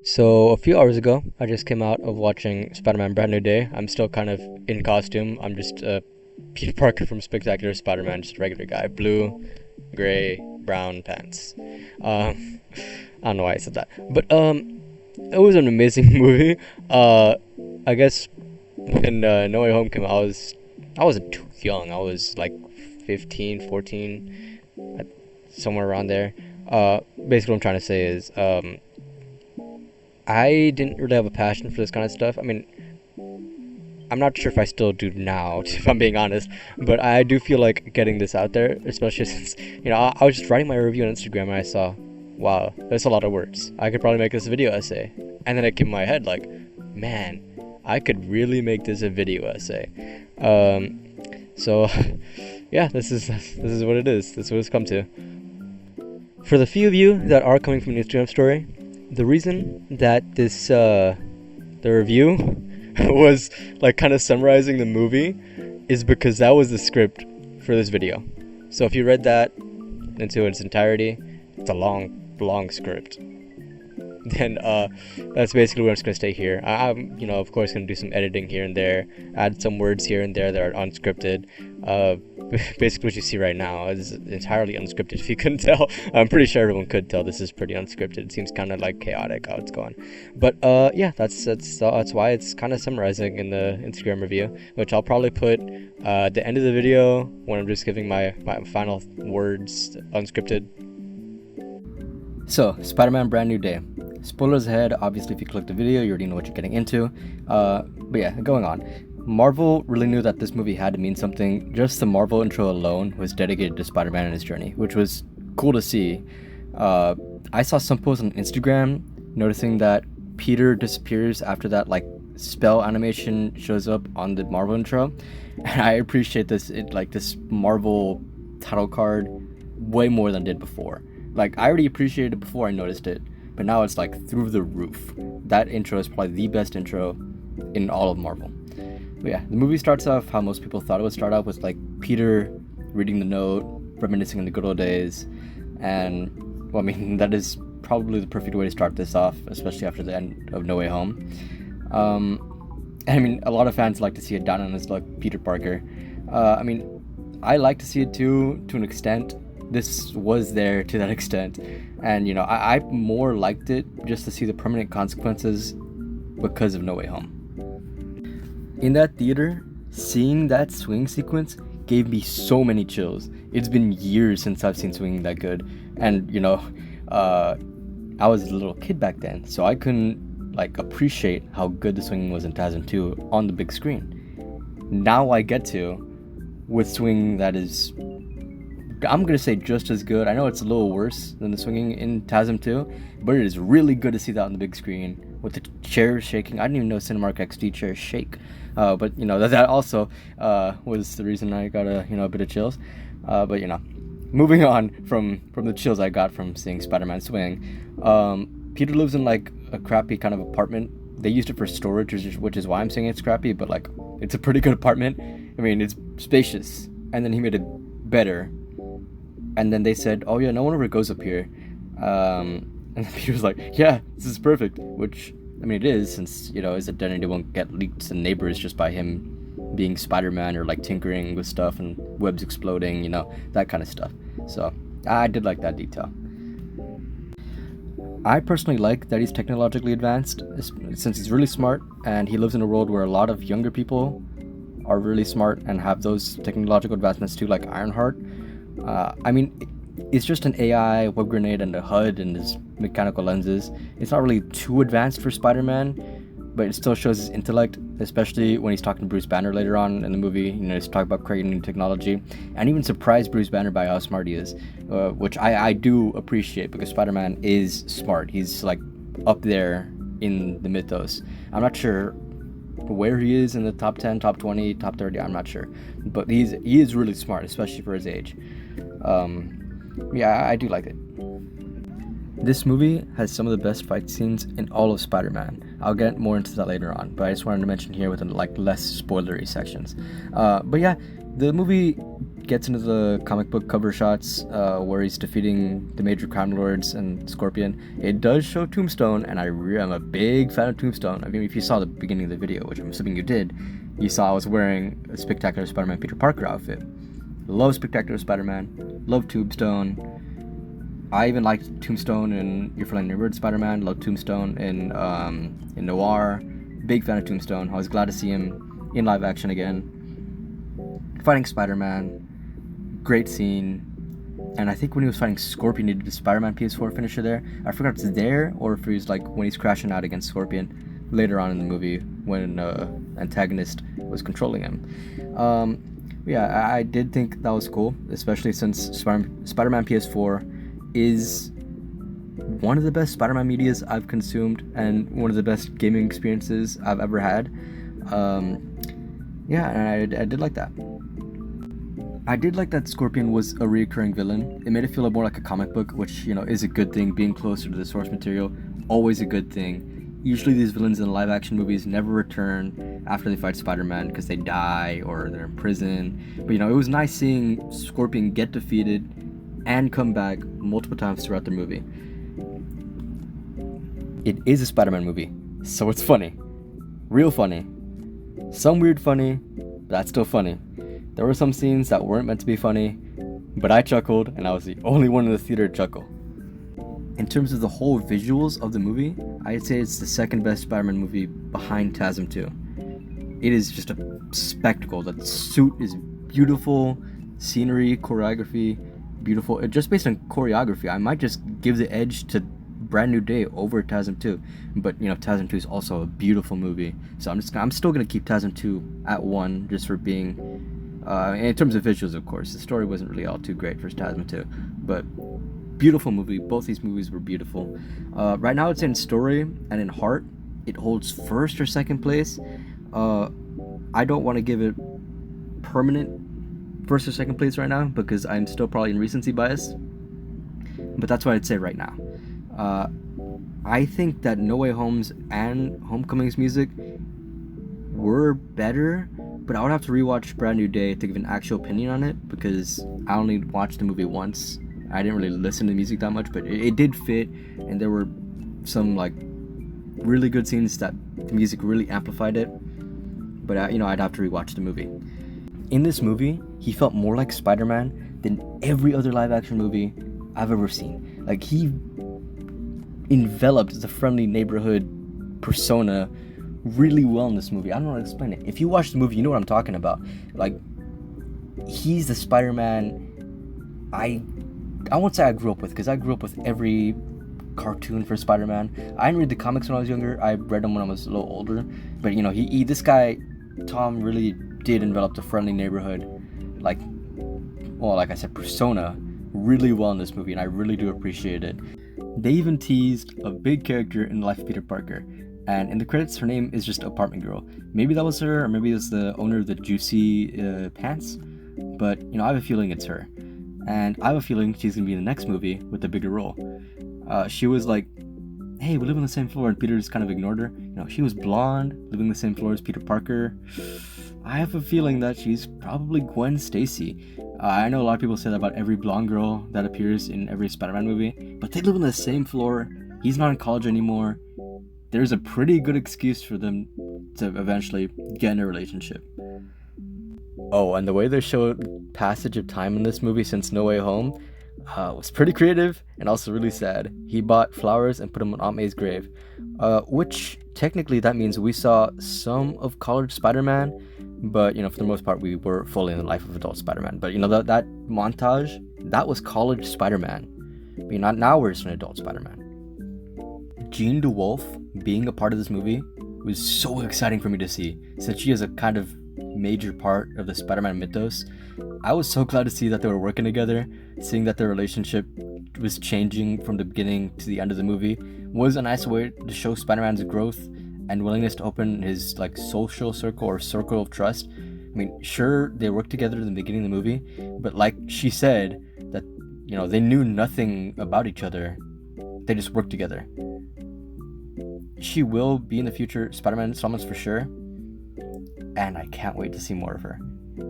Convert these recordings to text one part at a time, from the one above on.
So a few hours ago, I just came out of watching Spider-Man: Brand New Day. I'm still kind of in costume. I'm just Peter Parker from Spectacular Spider-Man, just a regular guy, blue, gray, brown pants. I don't know why I said that, but it was an amazing movie. Uh, I guess when No Way Home came out, I wasn't too young. I was like 15, 14, somewhere around there. Basically, what I'm trying to say is I didn't really have a passion for this kind of stuff. I mean, I'm not sure if I still do now, if I'm being honest, but I do feel like getting this out there, especially since, I was just writing my review on Instagram and I saw, wow, that's a lot of words. I could probably make this a video essay. And then it came in my head, like, man, I could really make this a video essay. So, yeah, this is what it is. This is what it's come to. For the few of you that are coming from an Instagram story, the reason that the review was like kind of summarizing the movie is because that was the script for this video. So if you read that into its entirety, it's a long script. Then that's basically where I'm just gonna stay here. I'm of course gonna do some editing here and there, add some words here and there that are unscripted. Basically what you see right now is entirely unscripted. If you couldn't tell, I'm pretty sure everyone could tell this is pretty unscripted. It seems kind of like chaotic how it's going, but yeah, that's why it's kind of summarizing in the Instagram review, which I'll probably put at the end of the video when I'm just giving my final words unscripted. So, Spider-Man: Brand New Day. Spoilers ahead. Obviously, if you click the video, you already know what you're getting into. But yeah, going on. Marvel really knew that this movie had to mean something. Just the Marvel intro alone was dedicated to Spider-Man and his journey, which was cool to see. I saw some posts on Instagram noticing that Peter disappears after that like spell animation shows up on the Marvel intro, and I appreciate this Marvel title card way more than I did before. Like, I already appreciated it before I noticed it, but now it's like through the roof. That intro is probably the best intro in all of Marvel. But yeah, the movie starts off how most people thought it would start out, with like Peter reading the note, reminiscing on the good old days, and well, I mean, that is probably the perfect way to start this off, especially after the end of No Way Home. I mean, a lot of fans like to see it down on his luck, Peter Parker. I mean, I like to see it too, to an extent. This was there to that extent, and I more liked it just to see the permanent consequences because of No Way Home. In that theater, seeing that swing sequence gave me so many chills. It's been years since I've seen swinging that good, and I was a little kid back then, so I couldn't like appreciate how good the swinging was in TASM 2 on the big screen. Now I get to, with swinging that is, I'm gonna say, just as good. I know it's a little worse than the swinging in TASM 2, but it is really good to see that on the big screen with the chairs shaking. I didn't even know Cinemark XD chairs shake, but that also was the reason I got a bit of chills. But moving on from the chills I got from seeing Spider-Man swing, Peter lives in like a crappy kind of apartment. They used it for storage, which is why I'm saying it's crappy, but like it's a pretty good apartment. I mean, it's spacious, and then he made it better. And then they said, oh yeah, no one ever goes up here. And then Peter was like, yeah, this is perfect. Which, I mean, it is, since, his identity won't get leaked to neighbors just by him being Spider-Man or like tinkering with stuff and webs exploding, that kind of stuff. So I did like that detail. I personally like that he's technologically advanced, since he's really smart, and he lives in a world where a lot of younger people are really smart and have those technological advancements too, like Ironheart. I mean, it's just an AI web grenade and a HUD and his mechanical lenses. It's not really too advanced for Spider-Man, but it still shows his intellect, especially when he's talking to Bruce Banner later on in the movie. He's talking about creating new technology, and even surprised Bruce Banner by how smart he is, which I do appreciate, because Spider-Man is smart. He's like up there in the mythos. I'm not sure where he is in the top 10, top 20, top 30, I'm not sure, but he is really smart, especially for his age. Yeah, I do like it. This movie has some of the best fight scenes in all of Spider-Man. I'll get more into that later on, but I just wanted to mention here with like less spoilery sections. But yeah, the movie gets into the comic book cover shots where he's defeating the major crime lords and Scorpion, it does show Tombstone, and I'm a big fan of Tombstone. I mean, if you saw the beginning of the video, which I'm assuming you did, you saw I was wearing a Spectacular Spider-Man Peter Parker outfit. Love Spectacular Spider-Man, love Tombstone. I even liked Tombstone in Your Friendly Neighborhood Spider-Man, love Tombstone in Noir. Big fan of Tombstone. I was glad to see him in live action again. Fighting Spider-Man, great scene. And I think when he was fighting Scorpion, he did the Spider-Man PS4 finisher there. I forgot if it's there or if it was like when he's crashing out against Scorpion later on in the movie when antagonist was controlling him. Yeah, I did think that was cool, especially since Spider-Man PS4 is one of the best Spider-Man medias I've consumed and one of the best gaming experiences I've ever had. Yeah, and I did like that. I did like that Scorpion was a recurring villain. It made it feel more like a comic book, which, you know, is a good thing. Being closer to the source material, always a good thing. Usually these villains in live action movies never return after they fight Spider-Man because they die or they're in prison. But, you know, it was nice seeing Scorpion get defeated and come back multiple times throughout the movie. It is a Spider-Man movie, so it's funny. Real funny. Some weird funny, but that's still funny. There were some scenes that weren't meant to be funny, but I chuckled, and I was the only one in the theater to chuckle. In terms of the whole visuals of the movie, I'd say it's the second best Spider-Man movie behind TASM 2. It is just a spectacle. The suit is beautiful, scenery, choreography, beautiful. Just based on choreography, I might just give the edge to Brand New Day over TASM 2, but you know, TASM 2 is also a beautiful movie, so I'm still gonna keep TASM 2 at 1 just for being in terms of visuals. Of course, the story wasn't really all too great for TASM 2, but beautiful movie. Both these movies were beautiful. Right now it's in story and in heart, it holds first or second place. I don't want to give it permanent first or second place right now because I'm still probably in recency bias, but that's what I'd say right now. I think that No Way Home's and Homecoming's music were better, but I would have to rewatch Brand New Day to give an actual opinion on it because I only watched the movie once. I didn't really listen to the music that much, but it did fit, and there were some like really good scenes that the music really amplified it. But you know, I'd have to rewatch the movie. In this movie, he felt more like Spider-Man than every other live-action movie I've ever seen. Like, he enveloped the friendly neighborhood persona really well in this movie. I don't know how to explain it. If you watch the movie, you know what I'm talking about. Like, he's the Spider-Man I won't say I grew up with, because I grew up with every cartoon for Spider-Man. I didn't read the comics when I was younger. I read them when I was a little older. But you know, this guy, Tom, really did envelop the friendly neighborhood, like I said, persona really well in this movie, and I really do appreciate it. They even teased a big character in the life of Peter Parker, and in the credits her name is just Apartment Girl. Maybe that was her, or maybe it was the owner of the Juicy Pants, but you know, I have a feeling it's her, and I have a feeling she's gonna be in the next movie with a bigger role. She was like, hey, we live on the same floor, and Peter just kind of ignored her. You know, she was blonde, living on the same floor as Peter Parker. I have a feeling that she's probably Gwen Stacy. I know a lot of people say that about every blonde girl that appears in every Spider-Man movie, but they live on the same floor. He's not in college anymore. There's a pretty good excuse for them to eventually get in a relationship. Oh, and the way they showed passage of time in this movie since No Way Home was pretty creative and also really sad. He bought flowers and put them on Aunt May's grave, which technically that means we saw some of college Spider-Man, but you know, for the most part we were fully in the life of adult Spider-Man. But you know, that montage, that was college Spider-Man. I mean, not now we're just an adult Spider-Man. Jean DeWolf being a part of this movie was so exciting for me to see, since she is a kind of major part of the Spider-Man mythos. I was so glad to see that they were working together. Seeing that their relationship was changing from the beginning to the end of the movie was a nice way to show Spider-Man's growth and willingness to open his like social circle or circle of trust. I mean, sure, they worked together in the beginning of the movie, but like she said, that you know, they knew nothing about each other. They just worked together. She will be in the future Spider-Man installments for sure, and I can't wait to see more of her.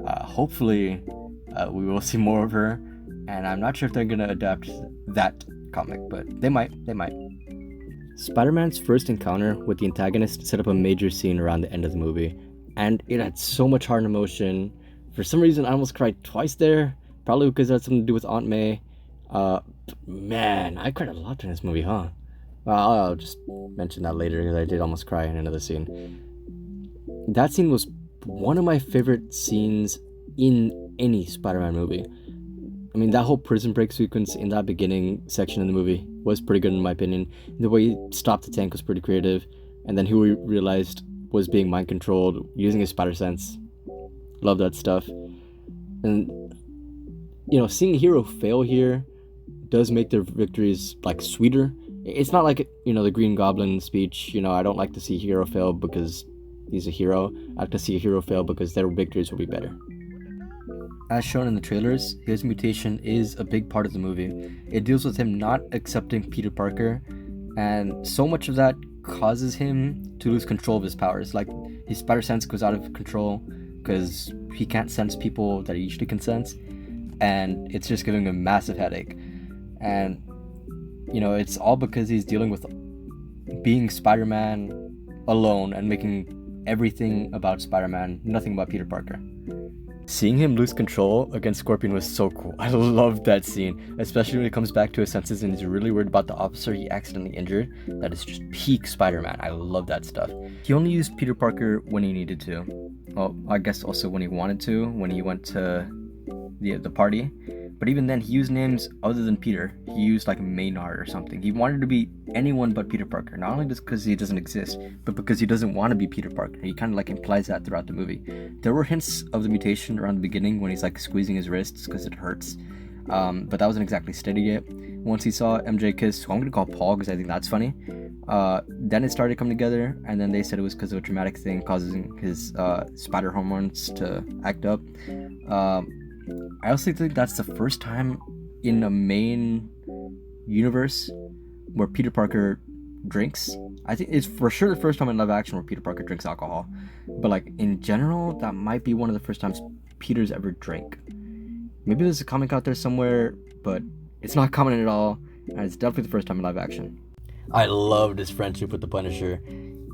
Hopefully We will see more of her, and I'm not sure if they're gonna adapt that comic, but they might. Spider-Man's first encounter with the antagonist set up a major scene around the end of the movie, and it had so much heart and emotion. For some reason, I almost cried twice there, probably because it had something to do with Aunt May. Man, I cried a lot in this movie, huh? Well, I'll just mention that later because I did almost cry in another scene. That scene was one of my favorite scenes in any Spider-Man movie. I mean, that whole prison break sequence in that beginning section of the movie was pretty good in my opinion. The way he stopped the tank was pretty creative, and then who we realized was being mind controlled using his spider sense. Love that stuff. And you know, seeing a hero fail here does make their victories like sweeter. It's not like, you know, the Green Goblin speech, you know, I don't like to see a hero fail because he's a hero. I like to see a hero fail because their victories will be better. As shown in the trailers, his mutation is a big part of the movie. It deals with him not accepting Peter Parker, and so much of that causes him to lose control of his powers. Like, his spider sense goes out of control because he can't sense people that he usually can sense, and it's just giving him a massive headache. And you know, it's all because he's dealing with being Spider-Man alone and making everything about Spider-Man, nothing about Peter Parker. Seeing him lose control against Scorpion was so cool. I loved that scene, especially when he comes back to his senses and he's really worried about the officer he accidentally injured. That is just peak Spider-Man. I love that stuff. He only used Peter Parker when he needed to. Well, I guess also when he wanted to, when he went to the party. But even then, he used names other than Peter. He used like Maynard or something. He wanted to be anyone but Peter Parker. Not only just because he doesn't exist, but because he doesn't want to be Peter Parker. He kind of like implies that throughout the movie. There were hints of the mutation around the beginning when he's like squeezing his wrists because it hurts. But that wasn't exactly steady yet. Once he saw MJ kiss, who I'm going to call Paul because I think that's funny, then it started coming together, and then they said it was because of a traumatic thing causing his spider hormones to act up. I also think that's the first time in a main universe where Peter Parker drinks. I think it's for sure the first time in live action where Peter Parker drinks alcohol. But like in general, that might be one of the first times Peter's ever drank. Maybe there's a comic out there somewhere, but it's not common at all, and it's definitely the first time in live action. I loved his friendship with the Punisher.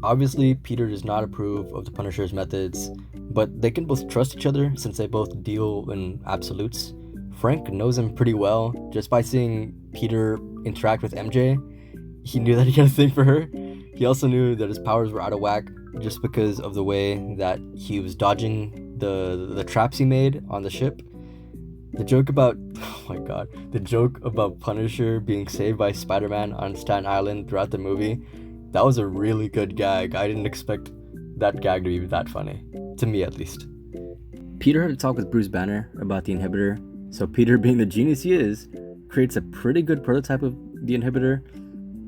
Obviously, Peter does not approve of the Punisher's methods, but they can both trust each other since they both deal in absolutes. Frank knows him pretty well. Just by seeing Peter interact with MJ, he knew that he had a thing for her. He also knew that his powers were out of whack just because of the way that he was dodging the traps he made on the ship. The joke about Punisher being saved by Spider-Man on Staten Island throughout the movie, that was a really good gag. I didn't expect that gag to be that funny. To me, at least. Peter had a talk with Bruce Banner about the inhibitor, so Peter, being the genius he is, creates a pretty good prototype of the inhibitor,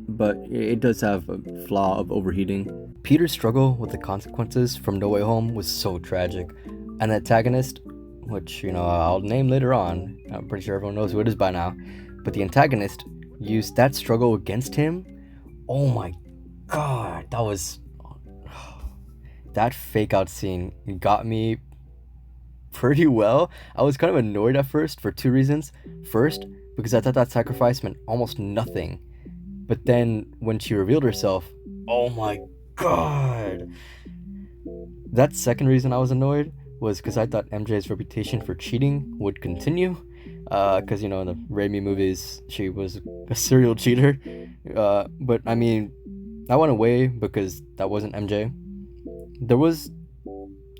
but it does have a flaw of overheating. Peter's struggle with the consequences from No Way Home was so tragic, and the antagonist, which, you know, I'll name later on, I'm pretty sure everyone knows who it is by now, but the antagonist used that struggle against him. Oh my god, that fake out scene got me pretty well. I was kind of annoyed at first for two reasons. First, because I thought that sacrifice meant almost nothing. But then when she revealed herself, oh my god. That second reason I was annoyed was because I thought MJ's reputation for cheating would continue. Because, you know, in the Raimi movies, she was a serial cheater. But I mean, I went away because that wasn't MJ. There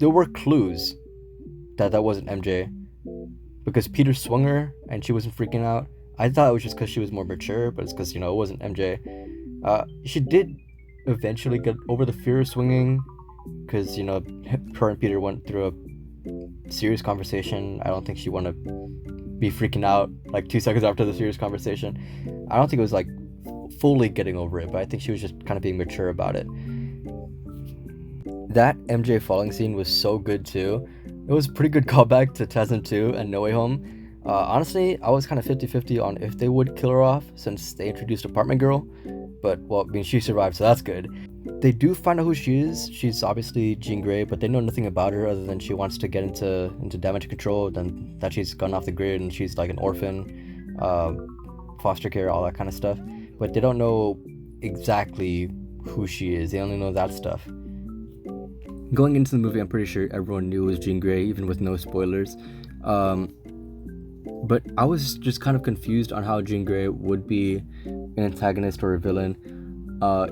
were clues that wasn't MJ, because Peter swung her and she wasn't freaking out. I thought it was just because she was more mature, but it's because, you know, it wasn't MJ. She did eventually get over the fear of swinging, because, you know, her and Peter went through a serious conversation. I don't think she wanted to be freaking out like 2 seconds after the serious conversation. I don't think it was like fully getting over it, but I think she was just kind of being mature about it. That MJ falling scene was so good too. It was a pretty good callback to TASM 2 and No Way Home. Honestly, I was kind of 50-50 on if they would kill her off, since they introduced Apartment Girl, but well, I mean, she survived, so that's good. They do find out who she is. She's obviously Jean Grey, but they know nothing about her other than she wants to get into damage control, then that she's gone off the grid and she's like an orphan, foster care, all that kind of stuff. But they don't know exactly who she is. They only know that stuff. Going into the movie, I'm pretty sure everyone knew it was Jean Grey, even with no spoilers. But I was just kind of confused on how Jean Grey would be an antagonist or a villain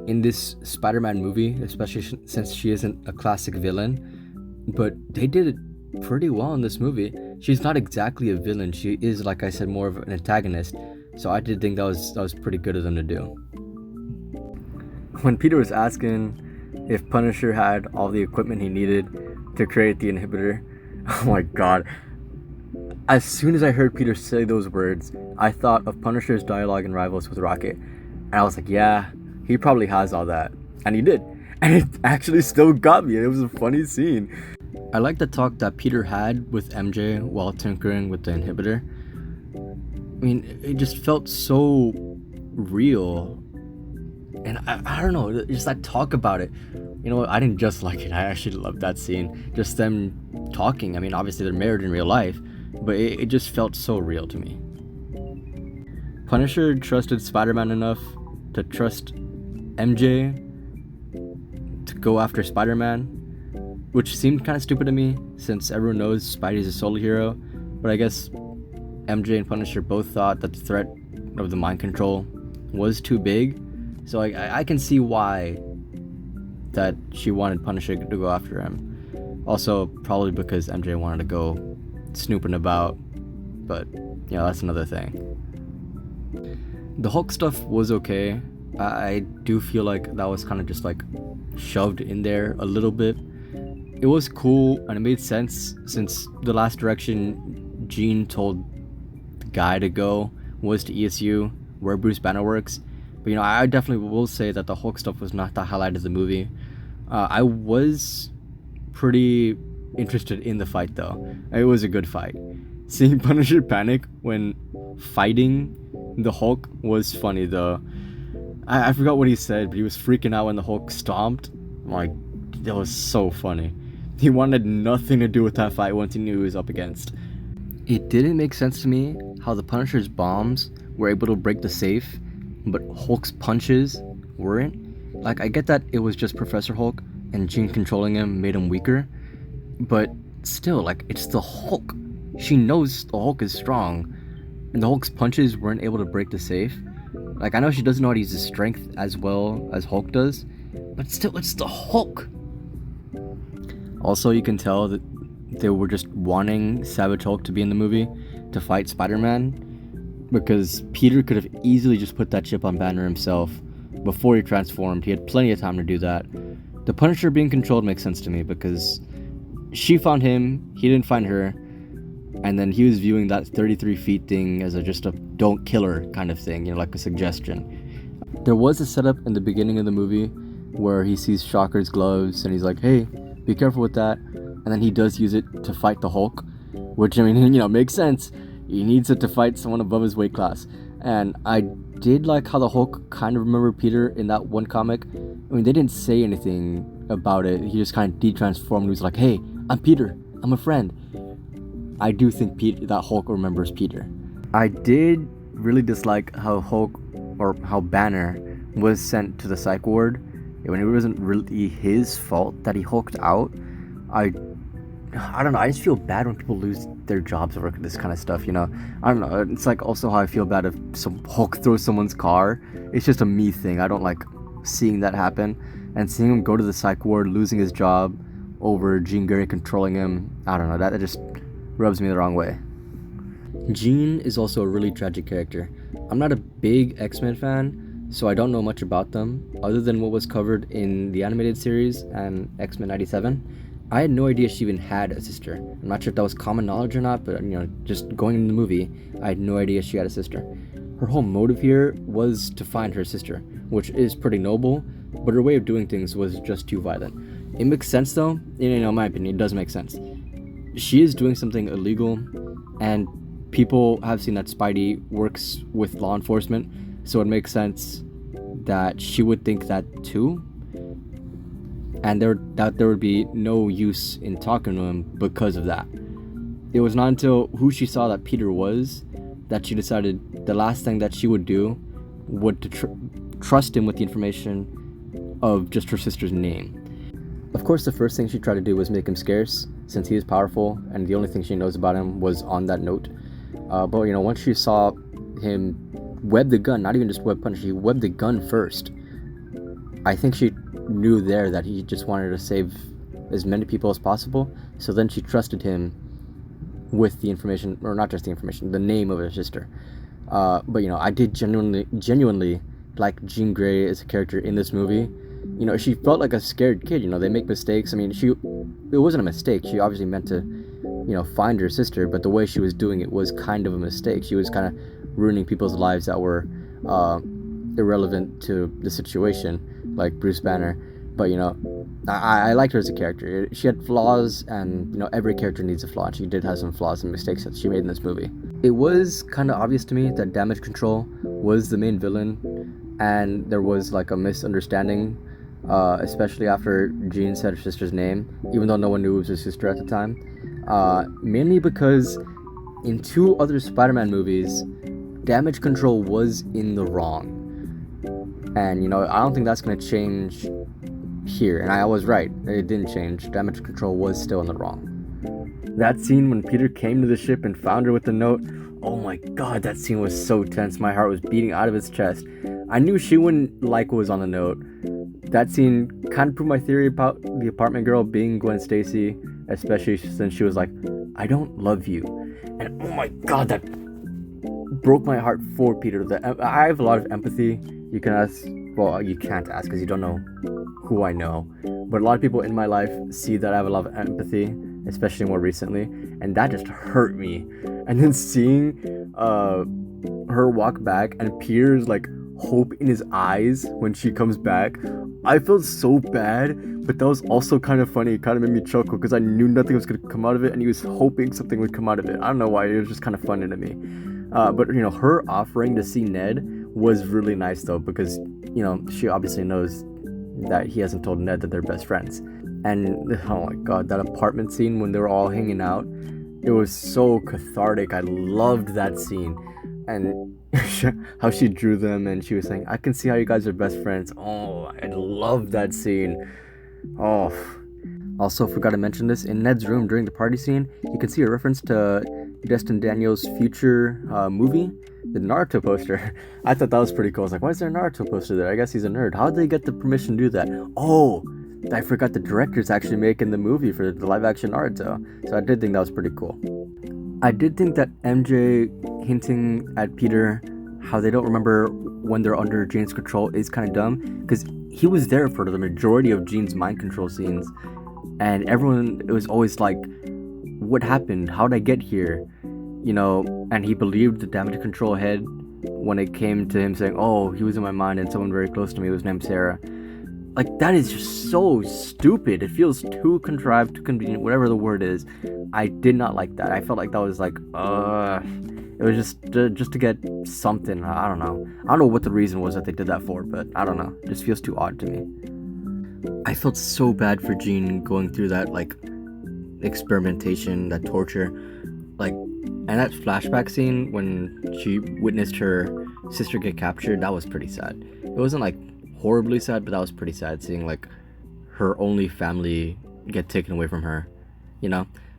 in this Spider-Man movie, especially since she isn't a classic villain. But they did it pretty well in this movie. She's not exactly a villain. She is, like I said, more of an antagonist. So I did think that was pretty good of them to do. When Peter was asking if Punisher had all the equipment he needed to create the inhibitor, oh my god. As soon as I heard Peter say those words, I thought of Punisher's dialogue in Rivals with Rocket. And I was like, yeah, he probably has all that. And he did. And it actually still got me. It was a funny scene. I like the talk that Peter had with MJ while tinkering with the inhibitor. I mean, it just felt so real. And I don't know, just that talk about it. You know, I didn't just like it. I actually loved that scene. Just them talking. I mean, obviously they're married in real life, but it just felt so real to me. Punisher trusted Spider-Man enough to trust MJ to go after Spider-Man, which seemed kind of stupid to me since everyone knows Spidey's a solo hero. But I guess MJ and Punisher both thought that the threat of the mind control was too big. So I can see why that she wanted Punisher to go after him. Also, probably because MJ wanted to go snooping about. But, you know, that's another thing. The Hulk stuff was okay. I do feel like that was kind of just like shoved in there a little bit. It was cool and it made sense since the last direction Jean told the guy to go was to ESU, where Bruce Banner works. But, you know, I definitely will say that the Hulk stuff was not the highlight of the movie. I was pretty interested in the fight, though. It was a good fight. Seeing Punisher panic when fighting the Hulk was funny, though. I forgot what he said, but he was freaking out when the Hulk stomped. Like, that was so funny. He wanted nothing to do with that fight once he knew he was up against. It didn't make sense to me how the Punisher's bombs were able to break the safe, but Hulk's punches weren't. Like, I get that it was just Professor Hulk and Jean controlling him made him weaker, but still, like, it's the Hulk. She knows the Hulk is strong, and the Hulk's punches weren't able to break the safe. Like, I know she doesn't know how to use his strength as well as Hulk does, but still, it's the Hulk. Also, you can tell that they were just wanting Savage Hulk to be in the movie to fight Spider-Man, because Peter could have easily just put that chip on Banner himself before he transformed. He had plenty of time to do that. The Punisher being controlled makes sense to me because she found him, he didn't find her, and then he was viewing that 33 feet thing as just a don't kill her kind of thing, you know, like a suggestion. There was a setup in the beginning of the movie where he sees Shocker's gloves and he's like, hey, be careful with that, and then he does use it to fight the Hulk, which, I mean, you know, makes sense. He needs it to fight someone above his weight class. And I did like how the Hulk kind of remembered Peter in that one comic. I mean, they didn't say anything about it. He just kind of de-transformed. He was like, hey, I'm Peter. I'm a friend. I do think that Hulk remembers Peter. I did really dislike how Hulk, or how Banner, was sent to the psych ward when it wasn't really his fault that he hulked out. I don't know, I just feel bad when people lose their jobs over this kind of stuff, you know. I don't know, it's like also how I feel bad if some Hulk throws someone's car. It's just a me thing. I don't like seeing that happen, and seeing him go to the psych ward, losing his job over Jean Grey controlling him, I don't know, that just rubs me the wrong way. Jean is also a really tragic character. I'm not a big X-Men fan, so I don't know much about them other than what was covered in the animated series and X-Men 97. I had no idea she even had a sister. I'm not sure if that was common knowledge or not, but, you know, just going into the movie, I had no idea she had a sister. Her whole motive here was to find her sister, which is pretty noble, but her way of doing things was just too violent. It makes sense though, you know, in my opinion, it does make sense. She is doing something illegal, and people have seen that Spidey works with law enforcement, so it makes sense that she would think that too, and that there would be no use in talking to him because of that. It was not until who she saw that Peter was that she decided the last thing that she would do would to trust him with the information of just her sister's name. Of course, the first thing she tried to do was make him scarce, since he is powerful, and the only thing she knows about him was on that note. But once she saw him web the gun, not even just web punch, he webbed the gun first. I think she knew there that he just wanted to save as many people as possible. So then she trusted him with the information, or not just the information, the name of her sister. But I did genuinely like Jean Grey as a character in this movie. She felt like a scared kid. They make mistakes. I mean, it wasn't a mistake. She obviously meant to, find her sister, but the way she was doing it was kind of a mistake. She was kind of ruining people's lives that were irrelevant to the situation, like Bruce Banner. But I liked her as a character. She had flaws, and every character needs a flaw, and she did have some flaws and mistakes that she made in this movie. It was kind of obvious to me that Damage Control was the main villain, and there was like a misunderstanding, especially after Jean said her sister's name, even though no one knew it was her sister at the time. Mainly because in 2 other Spider-Man movies, Damage Control was in the wrong. And I don't think that's going to change here. And I was right, it didn't change. Damage Control was still in the wrong. That scene when Peter came to the ship and found her with the note, oh my god, that scene was so tense. My heart was beating out of its chest. I knew she wouldn't like what was on the note. That scene kind of proved my theory about the apartment girl being Gwen Stacy, especially since she was like, I don't love you. And oh my god, that broke my heart for Peter. I have a lot of empathy. You can ask, well, you can't ask because you don't know who I know, but a lot of people in my life see that I have a lot of empathy, especially more recently, and that just hurt me. And then seeing her walk back and Peter's like hope in his eyes when she comes back, I felt so bad, but that was also kind of funny. It kind of made me chuckle because I knew nothing was going to come out of it, and he was hoping something would come out of it. I don't know why, it was just kind of funny to me. But her offering to see Ned was really nice though, because she obviously knows that he hasn't told Ned that they're best friends. And oh my god, that apartment scene when they were all hanging out, it was so cathartic. I loved that scene. And how she drew them, and she was saying, I can see how you guys are best friends. Oh, I love that scene. Oh, also forgot to mention this, in Ned's room during the party scene, you can see a reference to Destin Daniels' future movie, the Naruto poster. I thought that was pretty cool. I was like, why is there a Naruto poster there? I guess he's a nerd. How did they get the permission to do that? Oh, I forgot the director's actually making the movie for the live action Naruto. So I did think that was pretty cool. I did think that MJ hinting at Peter how they don't remember when they're under Jean's control is kind of dumb, because he was there for the majority of Jean's mind control scenes, and everyone, it was always like, what happened? How did I get here? And he believed the Damage Control head when it came to him saying, oh, he was in my mind and someone very close to me was named Sarah. Like, that is just so stupid. It feels too contrived, too convenient, whatever the word is. I did not like that. I felt like that was like, it was just to get something. I don't know. I don't know what the reason was that they did that for, but I don't know. It just feels too odd to me. I felt so bad for Jean going through that, like, experimentation, that torture. Like, and that flashback scene when she witnessed her sister get captured, that was pretty sad. It wasn't, like, horribly sad, but that was pretty sad, seeing like her only family get taken away from her,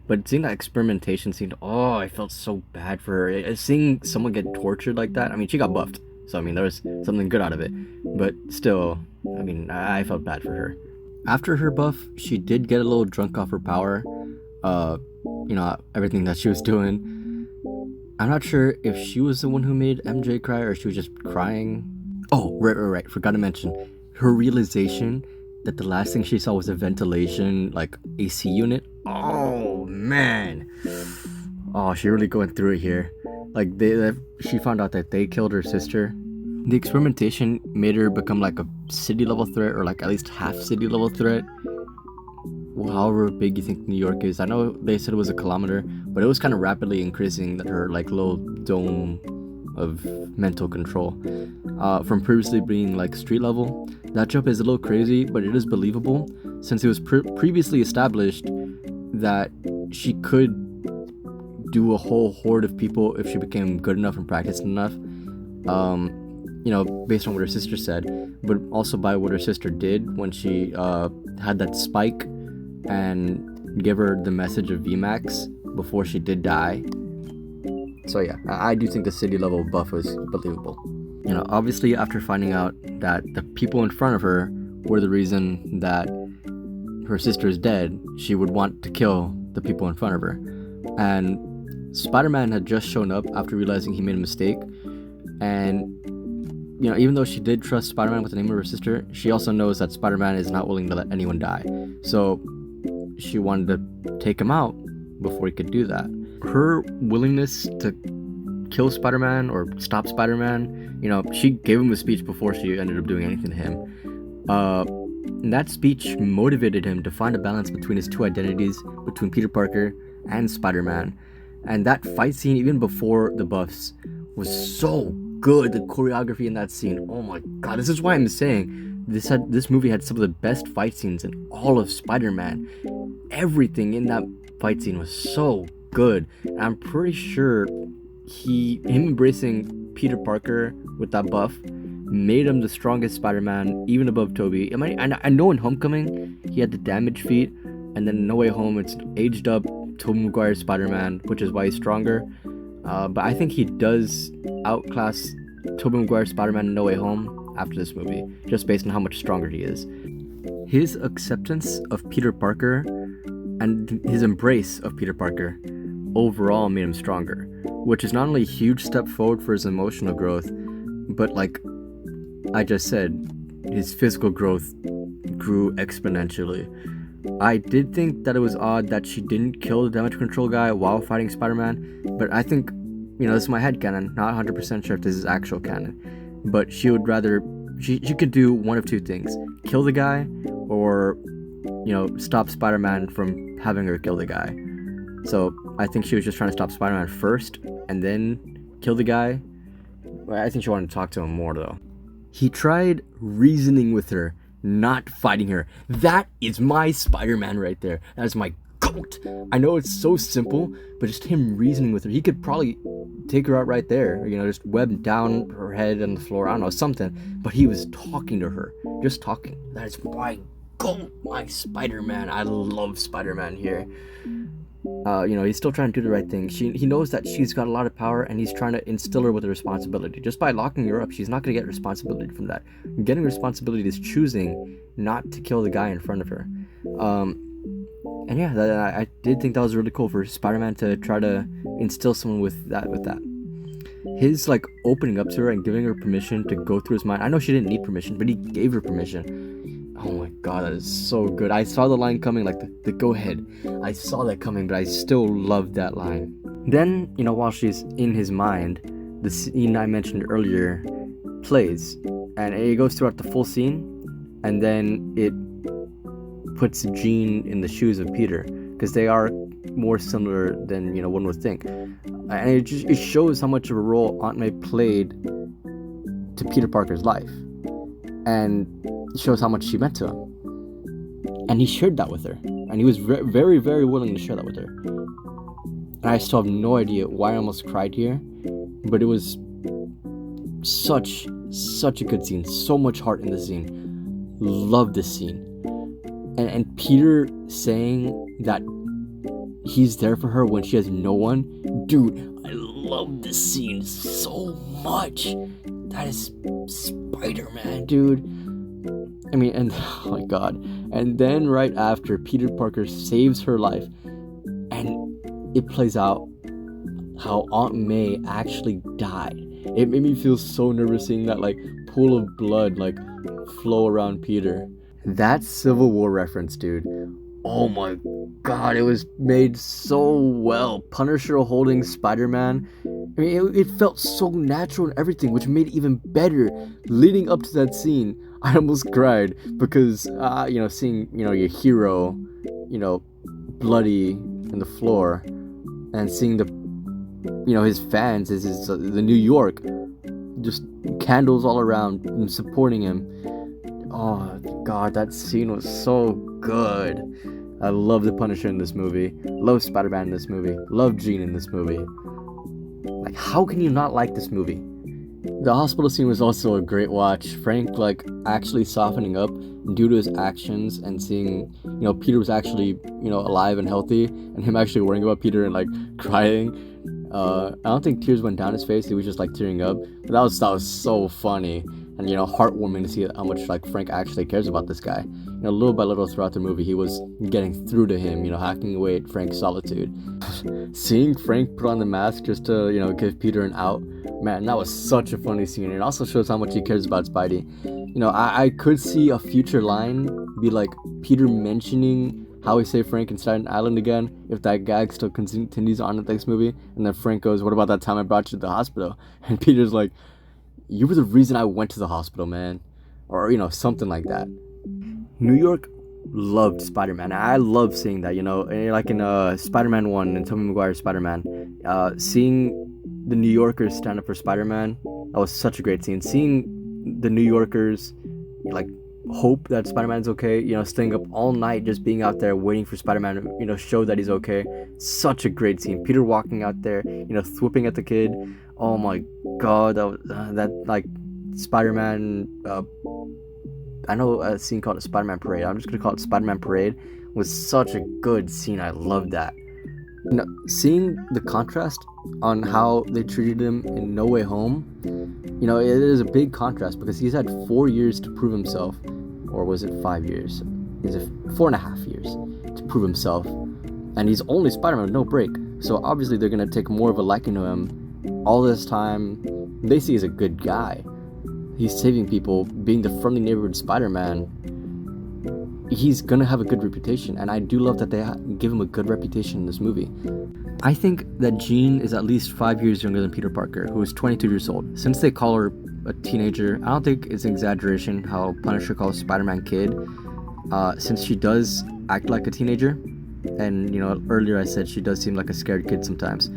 but seeing that experimentation scene, oh, I felt so bad for her. Seeing someone get tortured like that, I mean, she got buffed, so I mean, there was something good out of it, but still, I mean, I felt bad for her. After her buff, she did get a little drunk off her power, everything that she was doing. I'm not sure if she was the one who made MJ cry or she was just crying. Oh, right. Forgot to mention her realization that the last thing she saw was a ventilation, like, AC unit. Oh, man. Oh, she really going through it here. Like, she found out that they killed her sister. The experimentation made her become, like, a city-level threat, or, like, at least half city-level threat. However big you think New York is. I know they said it was a kilometer, but it was kind of rapidly increasing, that her, like, little dome of mental control. From previously being like street level, that jump is a little crazy, but it is believable since it was previously established that she could do a whole horde of people if she became good enough and practiced enough. Based on what her sister said, but also by what her sister did when she had that spike and gave her the message of VMAX before she did die. So yeah, I do think the city level buff was believable. Obviously after finding out that the people in front of her were the reason that her sister is dead, she would want to kill the people in front of her. And Spider-Man had just shown up after realizing he made a mistake, and even though she did trust Spider-Man with the name of her sister, she also knows that Spider-Man is not willing to let anyone die. So she wanted to take him out before he could do that. Her willingness to kill Spider-Man or stop Spider-Man, she gave him a speech before she ended up doing anything to him. And that speech motivated him to find a balance between his two identities, between Peter Parker and Spider-Man. And that fight scene, even before the buffs, was so good. The choreography in that scene, oh my god, this is why I'm saying this movie had some of the best fight scenes in all of Spider-Man. Everything in that fight scene was so good, and I'm pretty sure him embracing Peter Parker with that buff made him the strongest Spider-Man, even above Tobey. I know in Homecoming he had the damage feat, and then in No Way Home it's aged up Tobey Maguire's Spider-Man, which is why he's stronger. But I think he does outclass Tobey Maguire's Spider-Man in No Way Home after this movie, just based on how much stronger he is. His acceptance of Peter Parker and his embrace of Peter Parker overall made him stronger, which is not only a huge step forward for his emotional growth, but like I just said, his physical growth grew exponentially. I did think that it was odd that she didn't kill the damage control guy while fighting Spider-Man, but I think, this is my headcanon, not 100% sure if this is actual canon, but she would rather, she could do one of two things: kill the guy, or, stop Spider-Man from having her kill the guy. So I think she was just trying to stop Spider-Man first, and then kill the guy. I think she wanted to talk to him more, though. He tried reasoning with her, not fighting her. That is my Spider-Man right there. That is my GOAT. I know it's so simple, but just him reasoning with her. He could probably take her out right there, just web down her head on the floor, I don't know, something. But he was talking to her, just talking. That is my GOAT, my Spider-Man. I love Spider-Man here. He's still trying to do the right thing. He knows that she's got a lot of power, and he's trying to instill her with a responsibility. Just by locking her up, she's not going to get responsibility from that. Getting responsibility is choosing not to kill the guy in front of her. And yeah, I did think that was really cool for Spider-Man to try to instill someone with that. His opening up to her and giving her permission to go through his mind. I know she didn't need permission, but he gave her permission. Oh my god, that is so good. I saw the line coming, the go ahead. I saw that coming, but I still loved that line. Then, while she's in his mind, the scene I mentioned earlier plays, and it goes throughout the full scene, and then it puts Jean in the shoes of Peter, because they are more similar than one would think, and it shows how much of a role Aunt May played to Peter Parker's life, and it shows how much she meant to him, and he shared that with her, and he was very, very willing to share that with her. And I still have no idea why I almost cried here, but it was such a good scene, so much heart in the scene. Love this scene. And Peter saying that he's there for her when she has no one. Dude, I love this scene so much. That is Spider-Man, dude. And oh my god. And then right after, Peter Parker saves her life, and it plays out how Aunt May actually died. It made me feel so nervous seeing that pool of blood flow around Peter. That Civil War reference, dude. Oh my god, it was made so well. Punisher holding Spider-Man. It felt so natural and everything, which made it even better. Leading up to that scene, I almost cried because, seeing, your hero, bloody in the floor, and seeing the his fans, his the New York, just candles all around and supporting him. Oh god, that scene was so good. I love the Punisher in this movie, love Spider-Man in this movie, love Jean in this movie. Like, how can you not like this movie? The hospital scene was also a great watch. Frank, like, actually softening up due to his actions and seeing, Peter was actually, alive and healthy, and him actually worrying about Peter and, like, crying. I don't think tears went down his face. He was just, like, tearing up. But that was so funny and, heartwarming to see how much, like, Frank actually cares about this guy. Little by little throughout the movie, he was getting through to him, hacking away at Frank's solitude. Seeing Frank put on the mask just to, give Peter an out, man, that was such a funny scene. It also shows how much he cares about Spidey. I could see a future line be like Peter mentioning how he saved Frank in Staten Island again, if that gag still continues on in the next movie. And then Frank goes, "What about that time I brought you to the hospital?" And Peter's like, "You were the reason I went to the hospital, man." Or, something like that. New York loved Spider-Man. I love seeing that, like in Spider-Man 1 and Tobey Maguire's Spider-Man. Seeing the New Yorkers stand up for Spider-Man, that was such a great scene. Seeing the New Yorkers, like, hope that Spider-Man's okay, staying up all night just being out there waiting for Spider-Man to, show that he's okay. Such a great scene. Peter walking out there, swooping at the kid. Oh my god, that like, Spider-Man, I know a scene called Spider-Man Parade. I'm just gonna call it Spider-Man Parade. Was such a good scene. I loved that. Seeing the contrast on how they treated him in No Way Home, it is a big contrast because he's had 4 years to prove himself, or was it 5 years? Is it 4.5 years to prove himself? And he's only Spider-Man with no break. So obviously they're gonna take more of a liking to him all this time. They see he's a good guy. He's saving people, being the friendly neighborhood Spider-Man. He's gonna have a good reputation, and I do love that they give him a good reputation in this movie. I think that Jean is at least 5 years younger than Peter Parker, who is 22 years old. Since they call her a teenager, I don't think it's an exaggeration how Punisher calls Spider-Man kid, since she does act like a teenager, and earlier I said she does seem like a scared kid sometimes.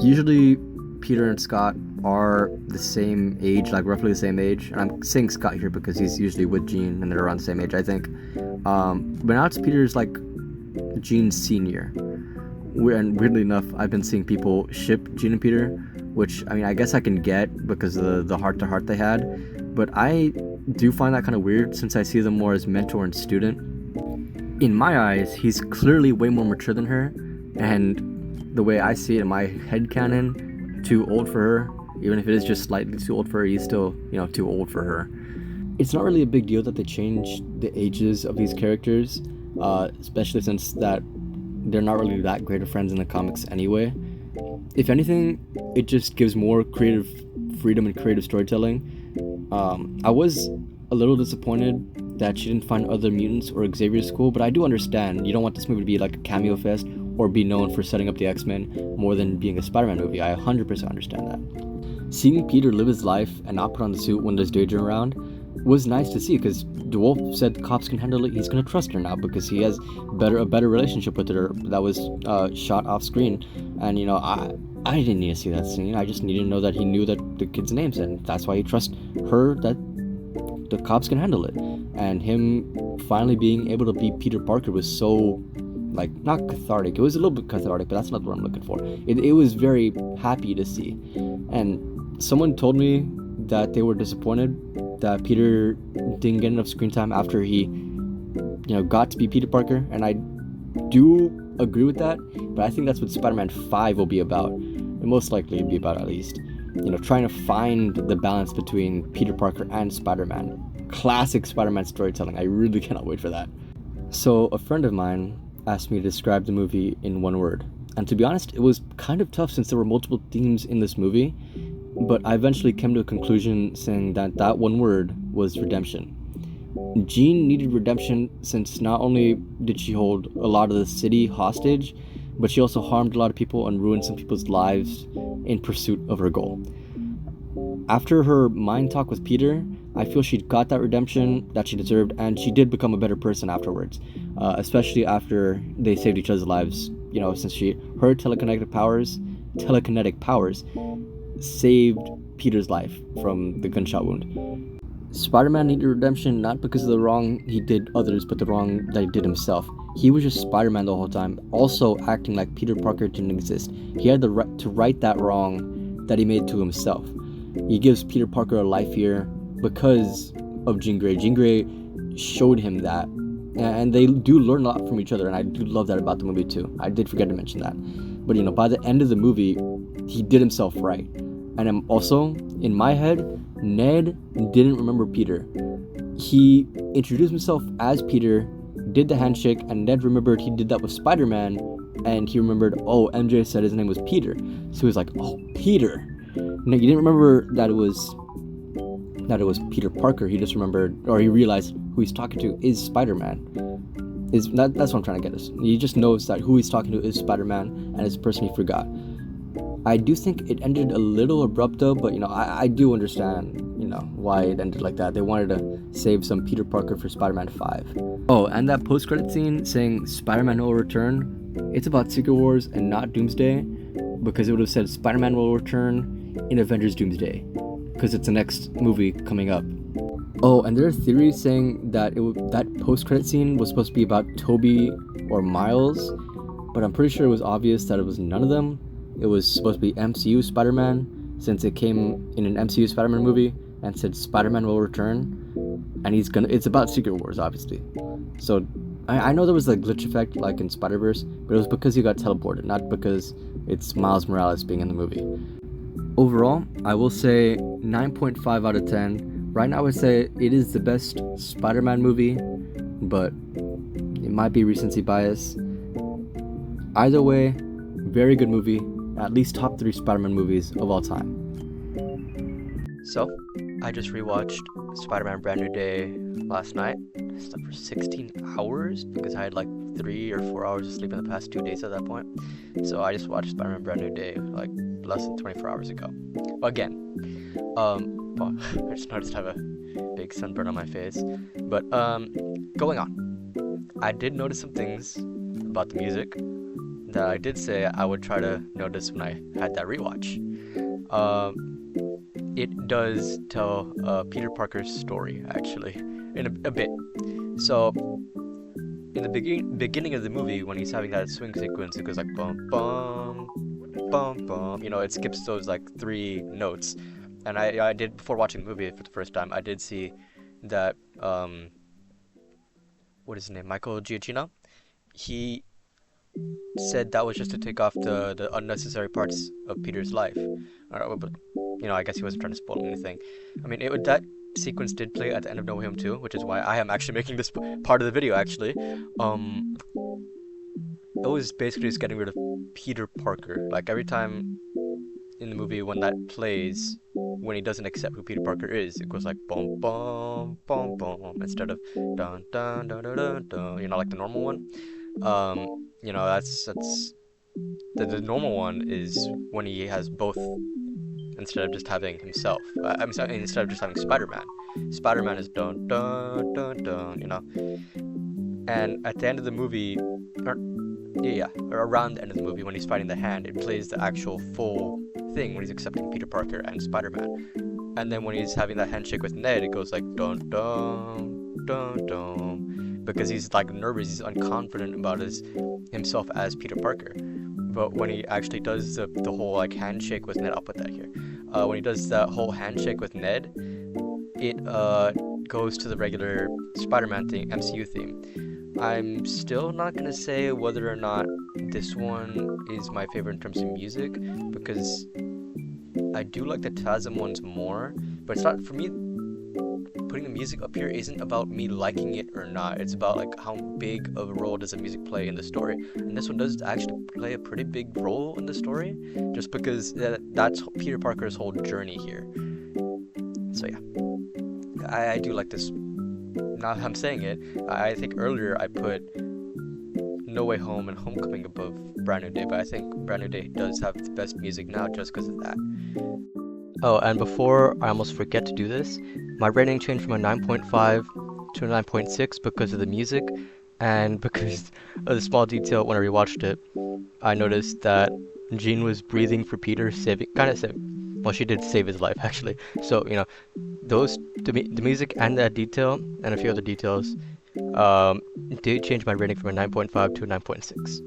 Usually Peter and Scott are the same age, like roughly the same age, and I'm saying Scott here because he's usually with Jean and they're around the same age, I think. But now it's Peter's like Jean's senior. And weirdly enough, I've been seeing people ship Jean and Peter, which I guess I can get because of the heart-to-heart they had, but I do find that kind of weird since I see them more as mentor and student. In my eyes, he's clearly way more mature than her, and the way I see it in my headcanon, too old for her. Even if it is just slightly too old for her, he's still, too old for her. It's not really a big deal that they change the ages of these characters, especially since that they're not really that great of friends in the comics anyway. If anything, it just gives more creative freedom and creative storytelling. I was a little disappointed that she didn't find other mutants or Xavier's cool, but I do understand. You don't want this movie to be like a cameo fest or be known for setting up the X-Men more than being a Spider-Man movie. I 100% understand that. Seeing Peter live his life and not put on the suit when there's danger around was nice to see, because DeWolf said the cops can handle it. He's gonna trust her now because he has a better relationship with her that was shot off screen. And I didn't need to see that scene. I just needed to know that he knew that the kid's names, and that's why he trusts her that the cops can handle it. And him finally being able to be Peter Parker was so, like, not cathartic. It was a little bit cathartic, but that's not what I'm looking for. It was very happy to see. And someone told me that they were disappointed that Peter didn't get enough screen time after he, got to be Peter Parker, and I do agree with that, but I think that's what Spider-Man 5 will be about. It most likely will be about, at least. Trying to find the balance between Peter Parker and Spider-Man. Classic Spider-Man storytelling. I really cannot wait for that. So, a friend of mine asked me to describe the movie in one word. And to be honest, it was kind of tough since there were multiple themes in this movie, but I eventually came to a conclusion saying that one word was redemption. Jean needed redemption since not only did she hold a lot of the city hostage, but she also harmed a lot of people and ruined some people's lives in pursuit of her goal. After her mind talk with Peter, I feel she got that redemption that she deserved, and she did become a better person afterwards, especially after they saved each other's lives, since her telekinetic powers telekinetic powers saved Peter's life from the gunshot wound. Spider-Man needed redemption not because of the wrong he did others, but the wrong that he did himself. He was just Spider-Man the whole time, also acting like Peter Parker didn't exist. He had the right to right that wrong that he made to himself. He gives Peter Parker a life here because of Jean Grey. Jean Grey showed him that, and they do learn a lot from each other, and I do love that about the movie too. I did forget to mention that. But by the end of the movie, he did himself right. And I'm also, in my head, Ned didn't remember Peter. He introduced himself as Peter, did the handshake, and Ned remembered he did that with Spider-Man, and he remembered, oh, MJ said his name was Peter. So he was like, oh, Peter. No, he didn't remember that it was Peter Parker. He just remembered, or he realized who he's talking to is Spider-Man. That's what I'm trying to get us. He just knows that who he's talking to is Spider-Man, and it's the person he forgot. I do think it ended a little abrupt though, but I do understand why it ended like that. They wanted to save some Peter Parker for Spider-Man 5. Oh, and that post-credit scene saying Spider-Man will return, it's about Secret Wars and not Doomsday, because it would have said Spider-Man will return in Avengers Doomsday, because it's the next movie coming up. Oh, and there are theories saying that that post-credit scene was supposed to be about Tobey or Miles, but I'm pretty sure it was obvious that it was none of them. It was supposed to be MCU Spider-Man, since it came in an MCU Spider-Man movie and said Spider-Man will return, and it's about Secret Wars, obviously. So I know there was a glitch effect like in Spider-Verse, but it was because he got teleported, not because it's Miles Morales being in the movie. Overall, I will say 9.5 out of 10. Right now I would say it is the best Spider-Man movie, but it might be recency bias. Either way, very good movie. At least top 3 Spider-Man movies of all time. So, I just rewatched Spider-Man Brand New Day last night. I slept for 16 hours because I had like 3 or 4 hours of sleep in the past 2 days at that point. So I just watched Spider-Man Brand New Day like less than 24 hours ago. Again. Well, I just noticed I have a big sunburn on my face. But going on. I did notice some things about the music that I did say I would try to notice when I had that rewatch. It does tell Peter Parker's story, actually, in a bit. So, in the beginning of the movie, when he's having that swing sequence, it goes like bum bum bum bum. It skips those like 3 notes. And I did, before watching the movie for the first time, I did see that what is his name? Michael Giacchino. He said that was just to take off the unnecessary parts of Peter's life. But I guess he wasn't trying to spoil anything. I mean, that sequence did play at the end of No Way Home 2, which is why I am actually making this part of the video, actually. It was basically just getting rid of Peter Parker. Like, every time in the movie when that plays, when he doesn't accept who Peter Parker is, it goes like bum bum bum bum instead of dun dun dun dun dun dun, like the normal one. That's the normal one is when he has both instead of just having himself. Instead of just having Spider-Man. Spider-Man is dun dun dun dun, And at the end of the movie, or around the end of the movie when he's fighting the hand, it plays the actual full thing when he's accepting Peter Parker and Spider-Man. And then when he's having that handshake with Ned, it goes like dun dun dun dun, because he's like nervous, he's unconfident about himself as Peter Parker. But when he actually does the whole like handshake with Ned, I'll put that here. When he does that whole handshake with Ned, it goes to the regular Spider-Man theme, MCU theme. I'm still not gonna say whether or not this one is my favorite in terms of music, because I do like the TASM ones more, but it's not, for me, putting the music up here isn't about me liking it or not. It's about like how big of a role does the music play in the story, and this one does actually play a pretty big role in the story, just because that's Peter Parker's whole journey here. So yeah, I do like this. Now that I'm saying it, I think earlier I put No Way Home and Homecoming above Brand New Day, but I think Brand New Day does have the best music now just because of that. Oh, and before I almost forget to do this, my rating changed from a 9.5 to a 9.6 because of the music, and because of the small detail when I rewatched it. I noticed that Jean was breathing for Peter, well, she did save his life actually. So the music and that detail and a few other details did change my rating from a 9.5 to a 9.6.